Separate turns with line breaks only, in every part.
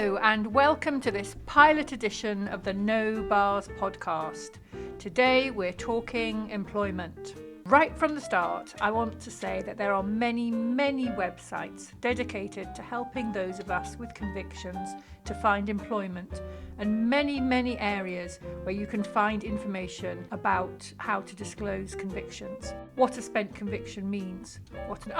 Hello and welcome to this pilot edition of the No Bars podcast. Today we're talking employment. Right from the start, I want to say that there are many websites dedicated to helping those of us with convictions to find employment, and many areas where you can find information about how to disclose convictions, what a spent conviction means, what an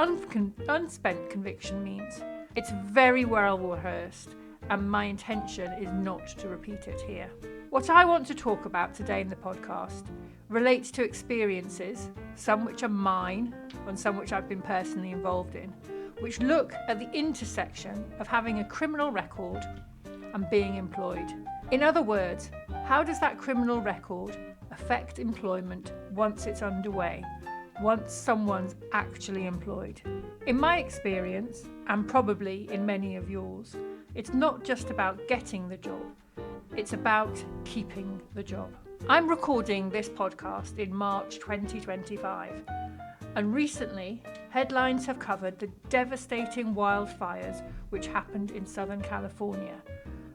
unspent conviction means. It's very well rehearsed, and my intention is not to repeat it here. What I want to talk about today in the podcast relates to experiences, some which are mine and some which I've been personally involved in, which look at the intersection of having a criminal record and being employed. In other words, how does that criminal record affect employment once it's underway, once someone's actually employed? In my experience, and probably in many of yours, it's not just about getting the job, it's about keeping the job. I'm recording this podcast in March 2025, and recently headlines have covered the devastating wildfires which happened in Southern California,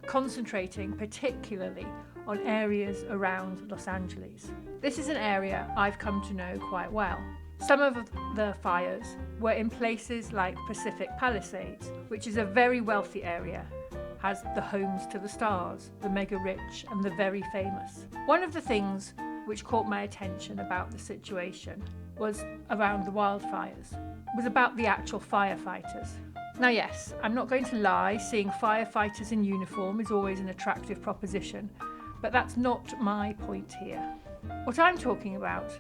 concentrating particularly on areas around Los Angeles. This is an area I've come to know quite well. Some of the fires were in places like Pacific Palisades, which is a very wealthy area, has the homes to the stars, the mega rich and the very famous. One of the things which caught my attention about the situation was around the wildfires, was about the actual firefighters. Now yes, I'm not going to lie, seeing firefighters in uniform is always an attractive proposition, but that's not my point here. What I'm talking about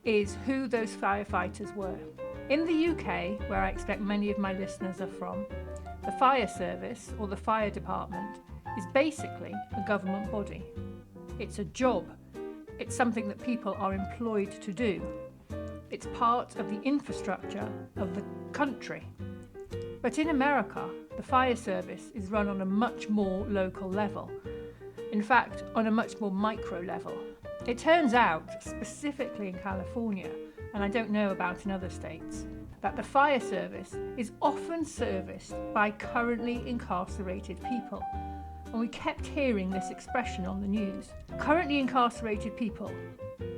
is who those firefighters were. In the UK, where I expect many of my listeners are from, the fire service, or the fire department, is basically a government body. It's a job. It's something that people are employed to do. It's part of the infrastructure of the country. But in America, the fire service is run on a much more local level. In fact, on a much more micro level. It turns out, specifically in California, and I don't know about in other states, that the fire service is often serviced by currently incarcerated people. And we kept hearing this expression on the news. Currently incarcerated people.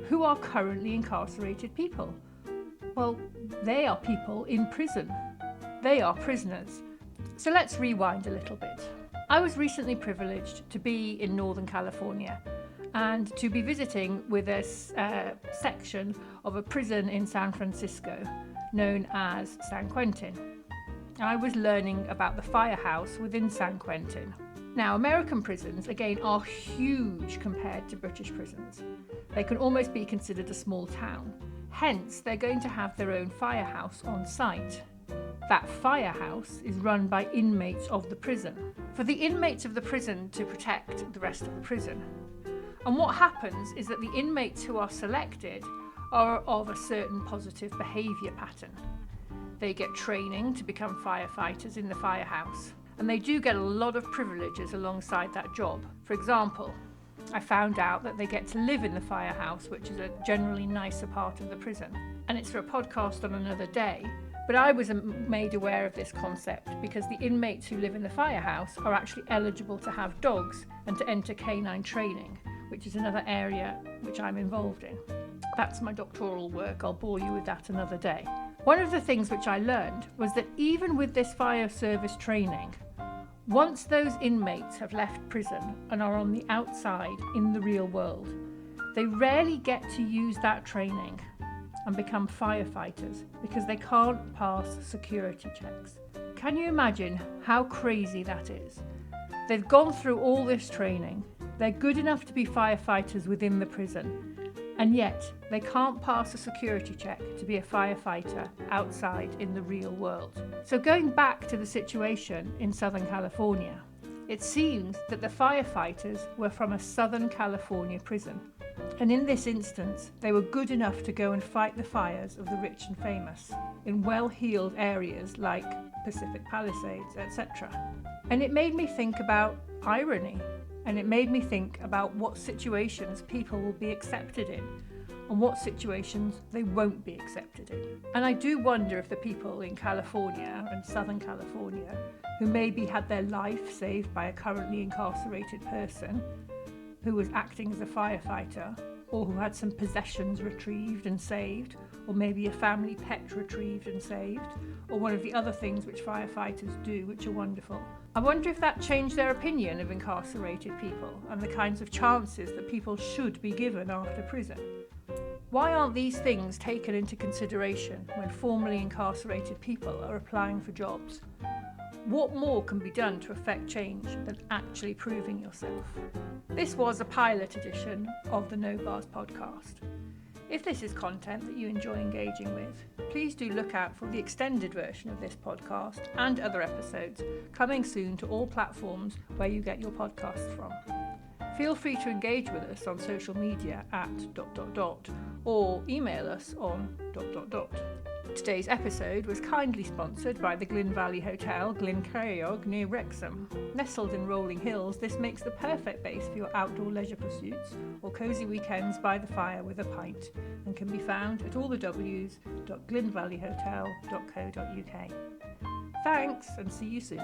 Who are currently incarcerated people? Well, they are people in prison. They are prisoners. So let's rewind a little bit. I was recently privileged to be in Northern California and to be visiting with a section of a prison in San Francisco known as San Quentin. I was learning about the firehouse within San Quentin. Now, American prisons, again, are huge compared to British prisons. They can almost be considered a small town. Hence, they're going to have their own firehouse on site. That firehouse is run by inmates of the prison, for the inmates of the prison to protect the rest of the prison. And what happens is that the inmates who are selected are of a certain positive behaviour pattern. They get training to become firefighters in the firehouse, and they do get a lot of privileges alongside that job. For example, I found out that they get to live in the firehouse, which is a generally nicer part of the prison. And it's for a podcast on another day, but I was made aware of this concept because the inmates who live in the firehouse are actually eligible to have dogs and to enter canine training, which is another area which I'm involved in. That's my doctoral work. I'll bore you with that another day. One of the things which I learned was that even with this fire service training, once those inmates have left prison and are on the outside in the real world, they rarely get to use that training and become firefighters because they can't pass security checks. Can you imagine how crazy that is? They've gone through all this training, they're good enough to be firefighters within the prison, and yet they can't pass a security check to be a firefighter outside in the real world. So going back to the situation in Southern California, it seems that the firefighters were from a Southern California prison. And in this instance, they were good enough to go and fight the fires of the rich and famous in well-heeled areas like Pacific Palisades, etc. And it made me think about irony, and it made me think about what situations people will be accepted in, and what situations they won't be accepted in. And I do wonder if the people in California and Southern California who maybe had their life saved by a currently incarcerated person who was acting as a firefighter, or who had some possessions retrieved and saved, or maybe a family pet retrieved and saved, or one of the other things which firefighters do which are wonderful. I wonder if that changed their opinion of incarcerated people and the kinds of chances that people should be given after prison. Why aren't these things taken into consideration when formerly incarcerated people are applying for jobs? What more can be done to affect change than actually proving yourself? This was a pilot edition of the No Bars podcast. If this is content that you enjoy engaging with, please do look out for the extended version of this podcast and other episodes coming soon to all platforms where you get your podcasts from. Feel free to engage with us on social media at ... or email us on ... Today's episode was kindly sponsored by the Glyn Valley Hotel, Glyn Ceiriog, near Wrexham. Nestled in rolling hills, this makes the perfect base for your outdoor leisure pursuits or cosy weekends by the fire with a pint, and can be found at allthews.glynvalleyhotel.co.uk. Thanks, and see you soon.